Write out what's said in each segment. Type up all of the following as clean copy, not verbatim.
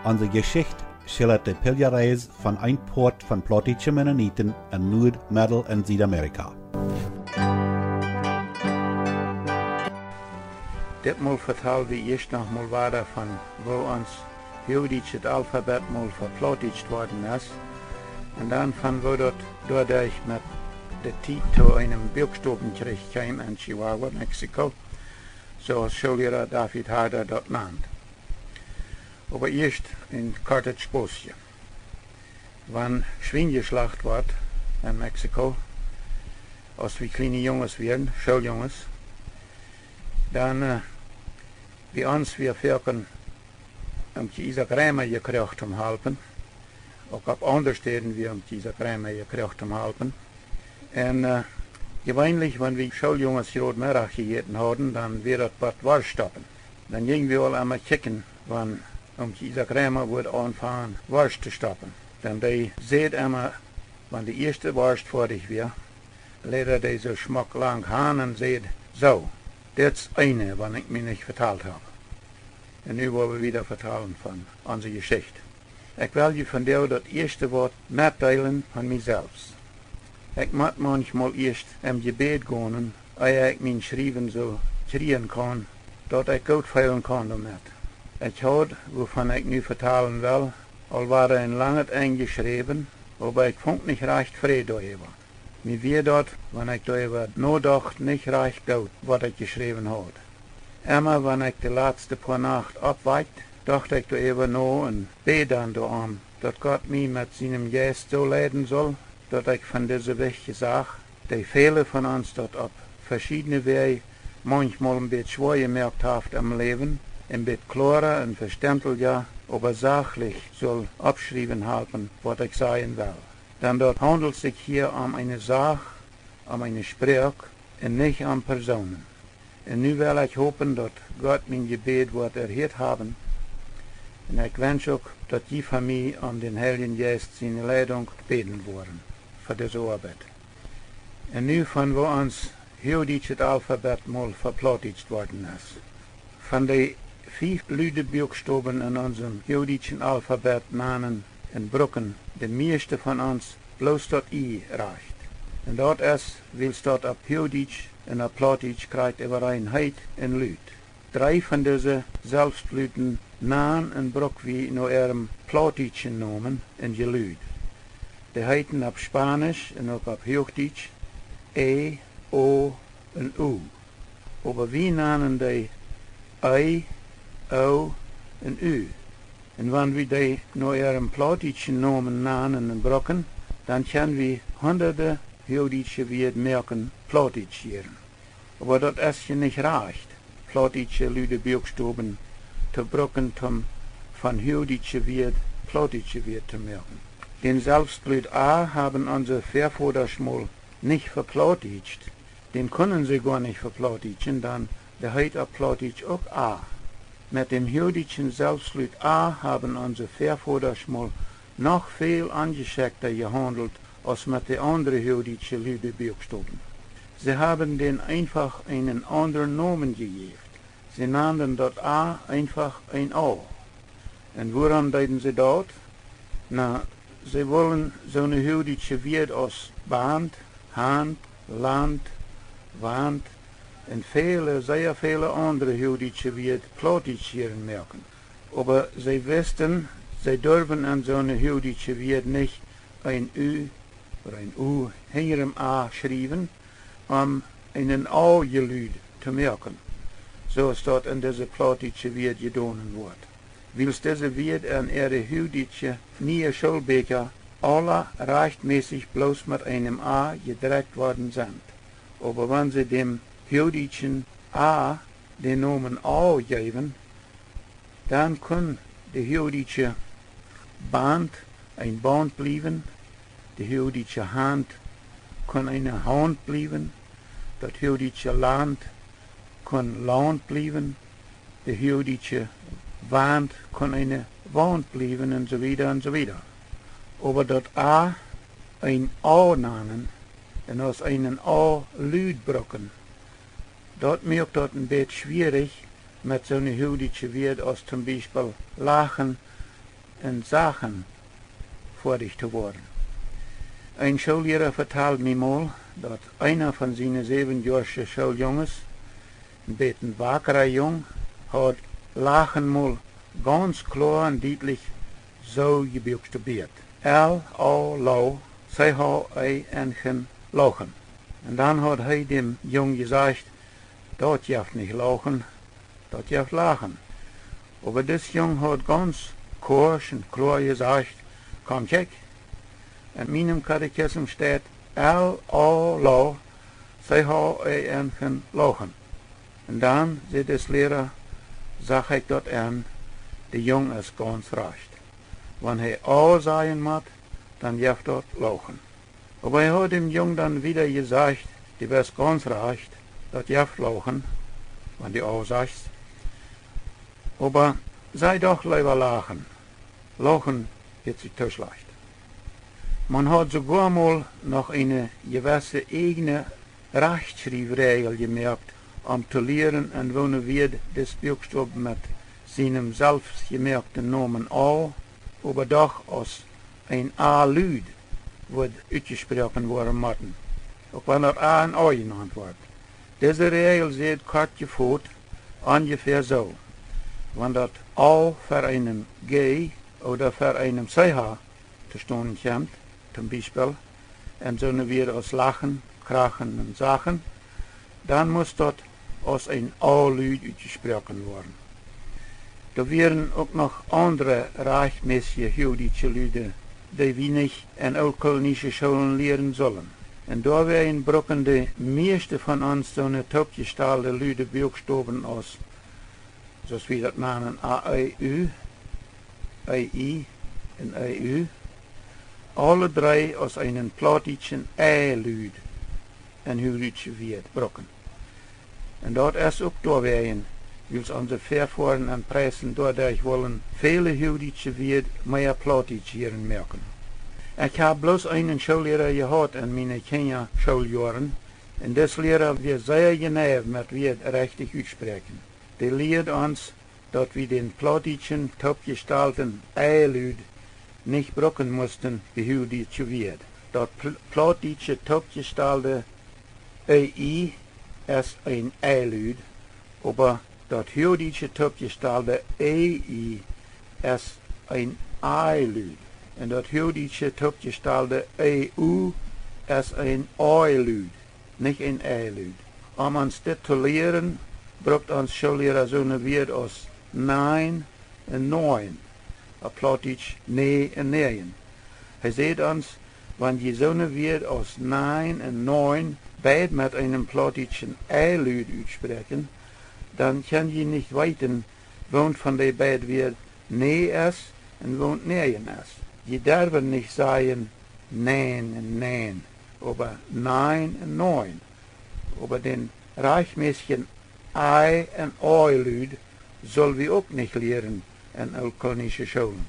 Onze Geschicht schildert die Pilgerreis von ein Port von Plautdietzsche Mennoniten in Nord-, Mittel- en Südamerika. Ditmaal vertellen we eerst nog mal weiter von wo ons Huachdietschet het Alphabet mal veplautdietscht worden ist. Und dann von wo dort dadurch mit der Zeit zu einem Buchstabenkrieg kam in Chihuahua, Mexiko, so als Schullehrer David Harder dort nannt. Aber erst in Carthage Bosje. Wenn Schwein geschlacht wird in Mexiko, als wir kleine Jungs werden, Schuljungs, dann bei uns wir Völkern diese Krämer gekriegt um halten. Auch auf anderen Städten wir diese Krämer gekriegt um halten. Und gewöhnlich, wenn wir Schuljungs gerade Mittag gegessen haben, dann wird das Bad Wurst stoppen. Dann gingen wir alle einmal kicken, wenn diese Krämer wird anfangen, Wurst zu stoppen. Dann die seht immer, wenn die erste Wurst fertig wird, lädt die so schmuck lang an und seht, so, das ist eine, wenn ich mich nicht verteilt habe. Und nu wollen wir wieder vertellen von unserer Geschichte. Ich will je von dir das erste Wort mitteilen von mir selbst. Ich muss manchmal erst im Gebet gehen, ehe ich mein Schreiben so kriegen kann, dass ich gut feilen kann damit. Ich habe, wovon ich nu vertellen will, al war ein langes eingeschrieben, aber ich fand nicht recht frei darüber. Mir wird dort, wenn ich darüber nachdacht, nicht recht gut, was ich geschrieben habe. Immer wenn ich die letzte paar Nacht abweicht, dachte ich darüber nach und bete dann darum, dass Gott mich mit seinem Geist so leiten soll, dass ich von dieser wichtigen Sache, die viele von uns dort auf verschiedene Wege manchmal ein bisschen schwer gemerkt haben im Leben, ein bisschen klarer und verständlicher, aber sachlich soll abschreiben halten, was ich sagen will. Denn dort handelt es sich hier um eine Sache, um eine Sprech und nicht um Personen. Und nu will ich hoffen, dass Gott mein Gebet wird erhört haben. Und ich wünsche auch, dass die von mir um den Heiligen Geist seine Leitung beten wollen für diese Arbeit. Und nu von wo uns Huachdietschet Alphabet mal veplautdietscht worden ist. Von den 5 Buchstaben in unserem Huachdietschen Alphabet Namen und Brücken, de meeste von uns bloß tot I reicht. Und dort ist, weil es dort auf Huachdietsch und auf Plautdietsch kriegt Übereinheit und Lüd. 3 von diesen Selbstlüden Namen und Brück wie nur ihrem Plautdietschen Namen und Gelüd. Die heiten auf Spanisch und auch auf Huachdietsch E, O und U. Aber wir nennen die I, O und U. Und wenn wir die nur ihrem plautdietschen Namen nennen und brocken, dann können wir hunderte Huachdietsche Wörter merken, plautdietsieren. Aber das ist ja nicht recht, plautdietsche Lüde Buchstaben zu brocken, um von Huachdietsche Wörter plautdietsche Wörter zu merken. Den Selbstlüd A haben unsere Vorväter mal nicht verplautdietscht. Den können sie gar nicht verplautdietschen, dann der heißt auf Plautdietsch auch A. Mit dem Huachdietschen Selbstlüd A haben unsere Vorväter mal noch viel angeschickter gehandelt als mit den anderen Huachdietsche Lüde Buchstaben. Sie haben denen einfach einen anderen Namen gegeben. Sie nannten dort A einfach ein A. Und woran deuten sie dort? Na, sie wollen so eine Huachdietsche Wort aus Band, Hand, Land, Wand und sehr viele andere Huachdietsche Wörter plautdietsieren merken. Aber sie wussten, sie dürfen an so eine Huachdietsche Wort nicht ein Ü oder ein U hinter dem A schreiben, um einen A-Gelüd zu merken. So ist dort in diese plautdietsche Wort getan wird. Weil diese Wort an ihre Huachdietsche neue Schulbeker alle rechtmäßig bloß mit einem A gedreckt worden sind. Aber wenn sie dem Huachdietschen A den Namen A geben, dann kann die Huachdietsche Band ein Band bleiben, die Huachdietsche Hand kann eine Hand bleiben, das Huachdietsche Land kann Land bleiben, die Huachdietsche Wand kann eine Wand bleiben und so weiter und so weiter. Aber das A ein A nennen und aus einem A Lüd brocken, dort macht das ein bisschen schwierig mit so einer Huachdietsche Wort als zum Beispiel Lachen en Sachen fertig zu worden. Ein Schullehrer vertelt mir mal, dass einer von seinen 7-jährigen Schuljunges, ein bisschen wackerer Jung, hat lachen mal ganz klar und deutlich so gebuchstabiert. L-O-L, C-H-E-N-G, lachen. Und dann hat er dem Jungen gesagt, dort jaft nicht lachen, dort jaft lachen. Aber das Jung hat ganz kurz und klar gesagt, komm check. In meinem Katechismus steht L-O-L, C-H-E-N-G, lachen. Und dann, sagt das Lehrer, sag ich dort an, der Jung ist ganz recht. Wenn er A sagen muss, dann jaft dort lachen. Aber er hat dem Jungen dann wieder gesagt, du wirst ganz recht, dort jaft lachen, wenn du A sagst. Aber sei doch lieber lachen. Lachen geht sich zu schlecht. Man hat sogar mal noch eine gewisse eigene Rechtschreibregel gemerkt, um zu lernen, und wo wird das Buchstaben mit seinem selbstgemerkten Namen A, aber doch als ein A-Lüd wird ausgesprochen worden müssen, auch wenn er A und A genannt wird. Diese Regel sieht kort gefot ungefähr so. Wenn das A für einen G oder für einen CH zu stehen kommt, zum Beispiel, und so wir aus Lachen, Krachen und Sachen, dann muss dort als ein A-Lüd ausgesprochen werden. Da wären auch noch andere rechtmäßige jüdische Lüde, die wir nicht in altkolnische Schulen lehren sollen. Und da werden brocken die meeste von uns so eine topgestalte Lüde Buchstaben aus, so wie das nennen, A, E, U, E, I und E, U, alle drei aus einem plautdietschen E-Lüd en jüdische Wirt brocken. Und dort ist auch da werden, weil unsere Verfahren und Preisen dadurch wollen viele jüdische Wirt mehr Plautdietsch hier merken. Ich habe bloß einen Schullehrer gehabt in meinen Kinderschuljahren, und das Lehrer wir sehr genau mit Wirt richtig aussprechen. Der lehrt uns, dass wir den plautdietschen topgestalten E-Lüd nicht brocken mussten, wie jüdische Wirt. Das plautdietsche topgestalte EI ist ein E-Lüd, aber das jüdische topgestalte EI ist ein I-Lüd. Und das jüdische topgestalte EU ist ein O-Lüd, nicht ein E-Lüd. Um uns das zu lehren, braucht uns Schullehrer so eine Wort aus Nein und Neun. Auf Plautdietsch Nee und Nein. Er sagt uns, wenn je so eine Wort aus Nein und Neun beid mit einem plautdietschen E-Lüd aussprechen, dann kann je nicht weiten, wo von den beiden wird Nee ist und wo Nein ist. Je dürfen nicht sagen Nein und Nein, aber Nein und Neun. Aber den reichmäßigen I- und O-Lüd soll wir auch nicht lehren in altkolnische Schulen.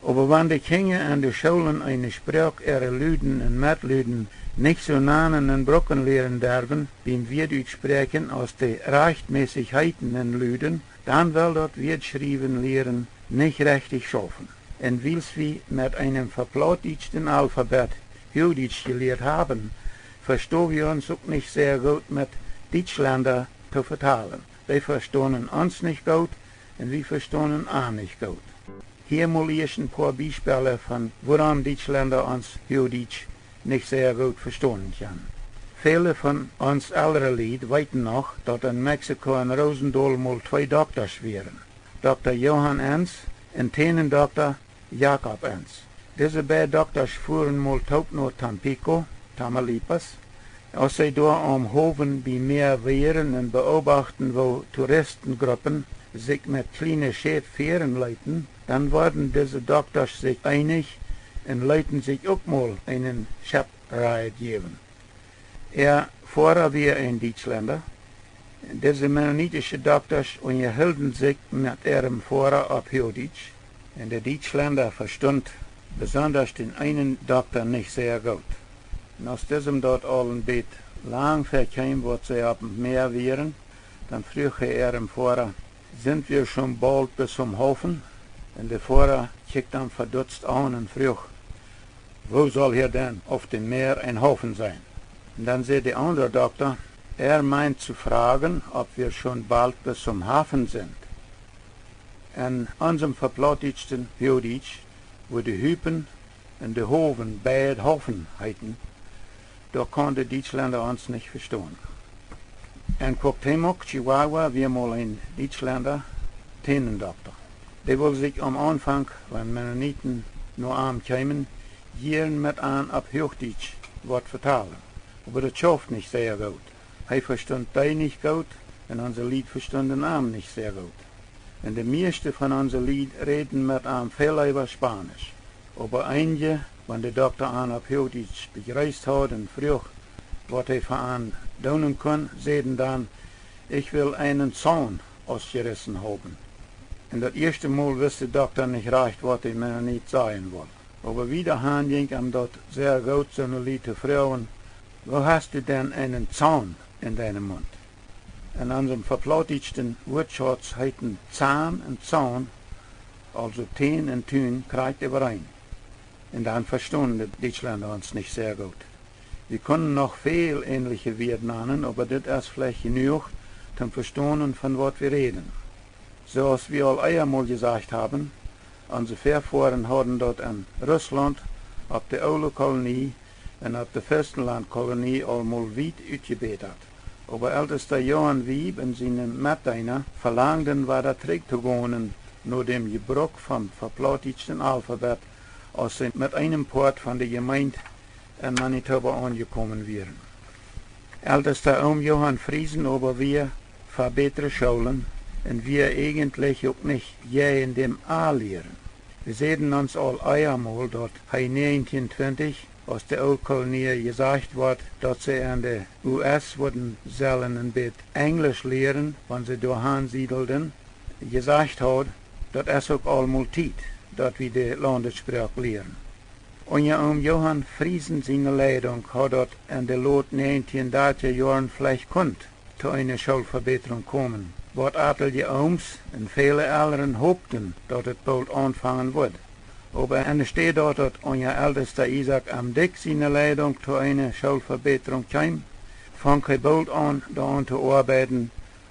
Aber wenn die Kinder an den Schulen eine Sprache ihrer Lüden und Metlüden nicht so nahen und brocken lehren dürfen, wie wir sprechen aus den Rechtmäßigkeiten und Lüden, dann will dort Wirtschreiben lehren nicht richtig schaffen. Und weil wir mit einem veplautdietschten Alphabet Jüdisch gelehrt haben, verstehen wir uns auch nicht sehr gut mit Deutschländer zu vertalen. Die verstehen uns nicht gut und wir verstehen auch nicht gut. Hier mal erst ein paar Beispiele von, woran Deutschländer uns Jüdisch nicht sehr gut verstehen können. Viele von uns älteren Lied weten noch, dass in Mexiko und Rosendahl mal 2 Doktors wären. Dr. Johann Enz und Dr. Jakob Enz. Diese beiden Doktors fuhren mal tot nach Tampico, Tamaulipas. Als sie da am Hofen bei Meer wären und beobachten, wo Touristengruppen sich mit kleinen Schifffahren leiten, dann wurden diese Doktors sich einig und leiten sich auch mal einen Schiffreit geben. Vorher war ein Deutschländer. Diese mennonitische Doktors unterhielten sich mit ihrem Führer auf Jüdisch. Und der Deutschländer verstand besonders den einen Doktor nicht sehr gut. Und aus diesem dort allen Bett lang verkam, wo sie auf dem Meer wären, dann frug er ihrem Führer, sind wir schon bald bis zum Hafen? En de Pfarrer kijkt hem verdutst aan en vroeg, wo soll hier denn auf dem Meer ein Haufen sein? Und dann sagt der andere Doktor, meint zu fragen, ob wir schon bald bis zum Hafen sind. En unserem verplautdietschten Huachdietsch, wo die Hüpen und die Hoven beide Haufen heiten, da konnten die Deutschländer uns nicht verstehen. En Cuauhtémoc, Chihuahua, wir mal ein Deutschländer, Tenendoktor. Der will sich am Anfang, wenn Mennoniten nur arm kämen, hier mit an ab Huachdietsch wat vertalen. Aber das schafft nicht sehr gut. Er verstand die nicht gut und unser Lied verstand den Arm nicht sehr gut. Und die meiste von unser Lied reden mit einem viel über Spanisch. Aber einige, wenn der Doktor an ab Huachdietsch begrüßt hat und frug, was er für einen tun kann, sagen dann, ich will einen Zaun ausgerissen haben. Und das erste Mal wusste der Doktor nicht recht, was er mir nicht sagen wollte. Aber wieder ging ihm dort sehr gut, so eine Lied zu fragen, wo hast du denn einen Zaun in deinem Mund? In unserem verplautdietschten Wortschatz heiten Zahn und Zaun, also Teen und Tün, kriegt überein. Und dann verstehen die Deutschländer uns nicht sehr gut. Wir können noch viel ähnliche Wörter nennen, aber das ist vielleicht genug zum Verstehen, von was wir reden. So als wir all einmal gesagt haben, unsere Vorfahren haben dort in Russland, auf der Oule-Kolonie und auf der Fürstenland-Kolonie allmal weit ausgebetert. Aber als der Johann Wieb und seine Mitdeiner verlangten, war der Trick zu gehen, nur dem Gebrauch vom verplautdietschten Alphabet, als sie mit einem Port von der Gemeinde in Manitoba angekommen wären. Als der Johann Friesen, aber wir für bessere Schulen, und wir eigentlich auch nicht je in dem A lehren. Wir sehen uns all einmal dort, 1920, aus der Old-Kolonie gesagt wird, dass sie in der US würden sollen ein bisschen Englisch lehren, wenn sie dahin siedelten, gesagt hat, dass es auch allmal Zeit, dass wir die Landessprache lehren. Und Johann Friesen seine Leitung hat dort in der Lot 1930er Jahren vielleicht konnt zu einer Schulverbesserung kommen. Wat atelijke ooms en vele anderen hoopten dat het bald aanvangen wordt. Aber er steht dort, dass unser ältester Isaac am Dick seine Leitung zu einer Schulverbesserung kam, fang er bald an, daran zu arbeiten,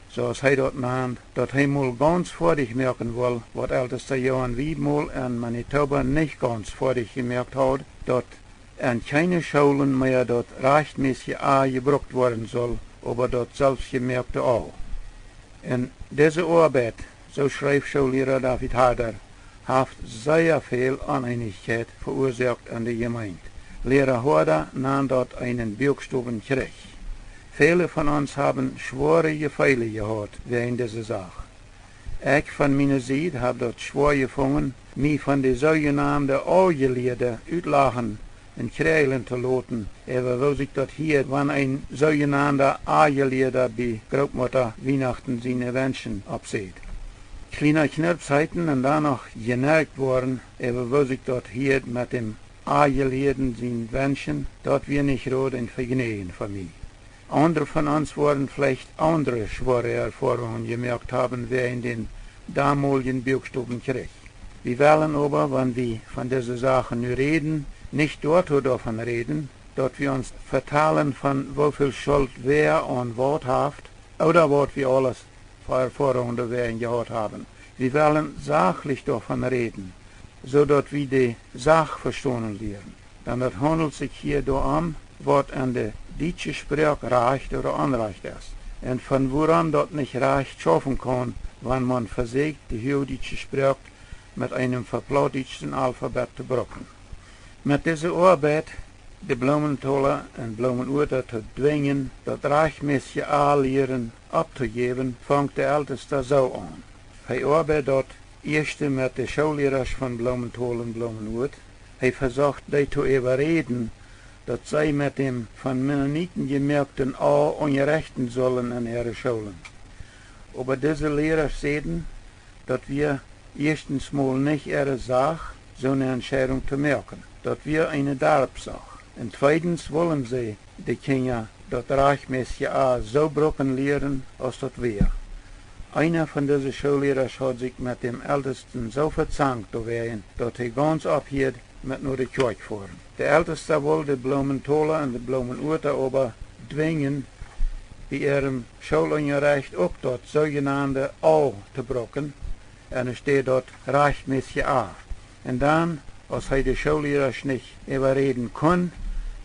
so als er dort nahmt, dass er mal ganz fertig merken will, was ältester Johann Wieb mal in Manitoba nicht ganz fertig gemerkt hat, dass an keine Schulen mehr dort rechtmäßig A gebraucht worden soll, aber dort selbstgemerkte auch. In deze Arbeit, so schreibt Schullehrer David Harder, hat sehr viel Uneinigkeit verursacht an der Gemeinde. Lehrer Harder nahm dort einen Buchstabenkrieg. Viele von uns haben schwere Gefeile gehabt während dieser Sache. Ich von meiner Seite habe dort schwer gefangen, mich von der sogenannten Augenlehrer utlachen und kreilen zu lassen, aber wo sich dort hier, wenn ein sogenannter Augenlehrer bei Großmutter Weihnachten seine Wünschen absieht. Kleine Knirpsheiten und danach geneigt worden, aber wo sich dort hier mit dem Augenlehrer seine Wünschen, dort wir nicht rot und vergnügen von mir. Andere von uns werden vielleicht andere schwere Erfahrungen gemerkt haben während den damaligen Buchstabenkrieg. Wir wollen aber, wenn wir von dieser Sache nur reden, nicht dort davon reden, dass wir uns vertalen von wieviel Schuld wer und was hat, oder was wir alles für Erfahrungen darin gehabt haben. Wir wollen sachlich davon reden, so dass wir die Sache verstehen lernen. Denn es handelt sich hier darum, was an der deutschen Sprache recht oder unrecht ist. Und von woran dort nicht recht schaffen kann, wenn man versucht, die huachdietsche Sprache mit einem verplautdietschten Alphabet zu brauchen. Mit dieser Arbeit, die Blumentolle und Blumenorte zu dwingen, das rechtmäßige A-Lehren abzugeben, fängt der Älteste so an. Er arbeitet dort erst mit den Schullehrern von Blumentolle und Blumenort. Er versucht, die zu überreden, dass sie mit dem von Mennoniten gemerkten A ungerechten sollen in ihre Schulen. Aber diese Lehrer sehen, dass wir erstens mal nicht ihre Sache, so eine Entscheidung zu merken, dass wir eine Darb-Sache. Und zweitens wollen sie, die Kinder, das rechtmäßige A so brocken lehren, als das wir. einer von diesen Schullehrern hat sich mit dem Ältesten so verzankt, dass er ganz abhielt mit nur der Kirche fahren. Der Älteste wollte die Blumentoller und die Blumenuhrte aber dwingen, bei ihrem Schulunterricht auch dort sogenannte A zu brocken, und er steht dort rechtmäßig A. Und dann, als er die Schullehrer nicht überreden kann,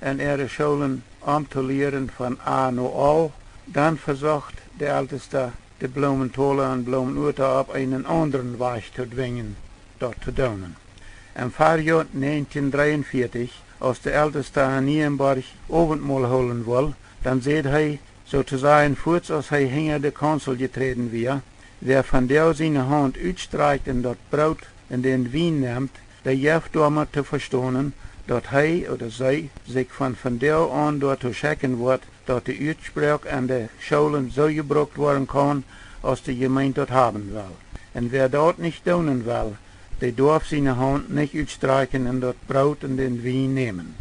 und ihre Schulen umzulehren von A nach A, dann versucht der Älteste, die Blumentoller und Blumenuhrte auf einen anderen Weg zu dwingen, dort zu tun. Im Fahrjahr 1943, als der Älteste in Nienburg Abendmahl holen will, dann sieht er, sozusagen kurz als er hinter der Kanzel getreten war, wer von der seine Hand uitstreicht und dort Brot in den Wein nimmt, der jeft damit zu verstehen, dass er oder sie sich von der an dort zu schicken wird, dass die Uitsprache an der Schulen so gebraucht werden kann, als die Gemeinde dort haben will. Und wer dort nicht tun will, der darf seine Hand nicht uitstreichen und dort Brot und den Wein nehmen.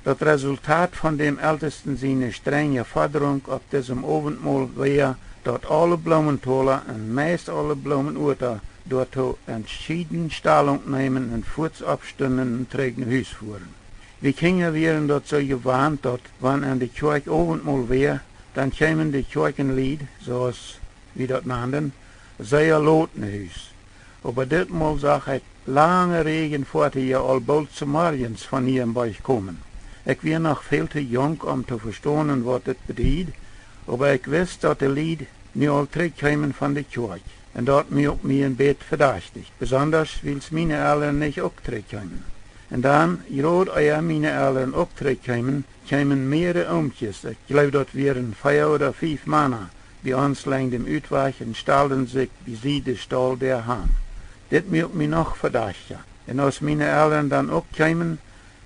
Das Resultat von dem Ältesten seine strenge Forderung auf diesem Abendmahl war, dass alle Blumentoller und meist alle Blumenuhrte dort entschieden Stellung nehmen und kurz abstunden und zurück nach Haus fuhren. Wir Kinder wären dort so gewarnt, dass, wenn an der Kirche Abendmahl war, dann kämen die Kirchenlied, so wie das nannten, sehr laut nach Haus. Aber ditmal zag ik lange Regen voor die al bald zu morgens von hier in Beuch kommen. Ich war noch viel zu jung, um zu verstehen, was das bedeutet, aber ich wusste, dass die Lied nu al terugkwamen von der Kirche. Und dat macht mich ein bisschen verdächtig, besonders weil meine Eltern nicht auch terugkwamen. Und dann, gerade meine Eltern auch terugkwamen, kamen mehrere Oomtjes. Ich glaube, das waren 4 oder 5 Männer bei uns lang dem Uitweg und stellten sich bei sie den Stall der Hahn. Das macht mich noch verdächtiger. Und als meine Eltern dann auch kamen,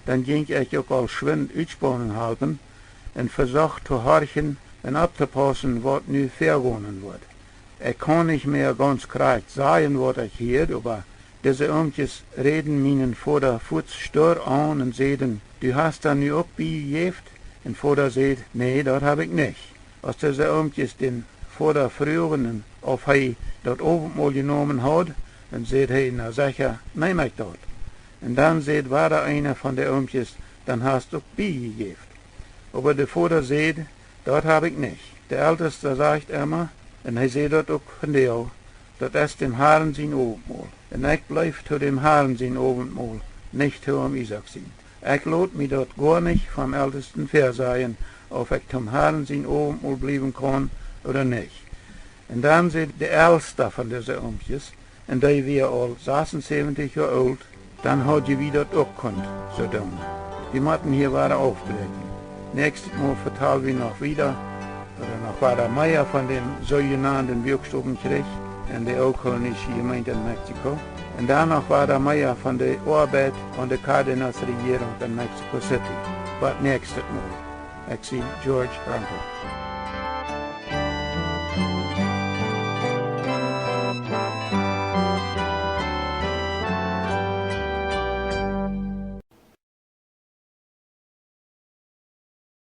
dann ging ich auch als schwind uitspannen halten und versucht zu horchen und abzupassen, was nu vergonnen wird. Ich kann nicht mehr ganz korrekt sagen, was ich hört, aber diese Oomtjes reden meinen Vater Fuß stur an und sagen, du hast da nu auch beigejeft? Und Vater sagt, nee, das hab ich nicht. Als diese Oomtjes den Vater früheren, ob er das Abendmahl genommen hat, dann sagt er, na sicher, nehm ich das. Und dann sagt war einer von den Oomtjes, dann hast du beigejeft. Aber der Vater sagt, das hab ich nicht. Der Älteste sagt immer, und er sagt das auch von dir, das ist dem Herrn sein Abendmahl. Und ich bleib zu dem Herrn sein Abendmahl, nicht zu dem Isaac sein. Ich lot mich dort gar nicht vom Ältesten versagen, ob ich zum Herrn sein Abendmahl bleiben kann oder nicht. Und dann sagt der Älteste von diesen Oomtjes, und der war all 76 Jahre alt, dann hat je wieder das auch konnt, so tun. Die Matten hier waren aufbrechen. Nächstes Mal vertalen wir noch wieder, oder noch war der Meier von dem sogenannten Wirkstoffenkrieg in der okolonische Gemeinde in Mexiko. Und danach war der Meier von der Arbeit und der Cárdenas-Regierung in Mexico City. Was nächstes Mal? Ich sehe George Ranko.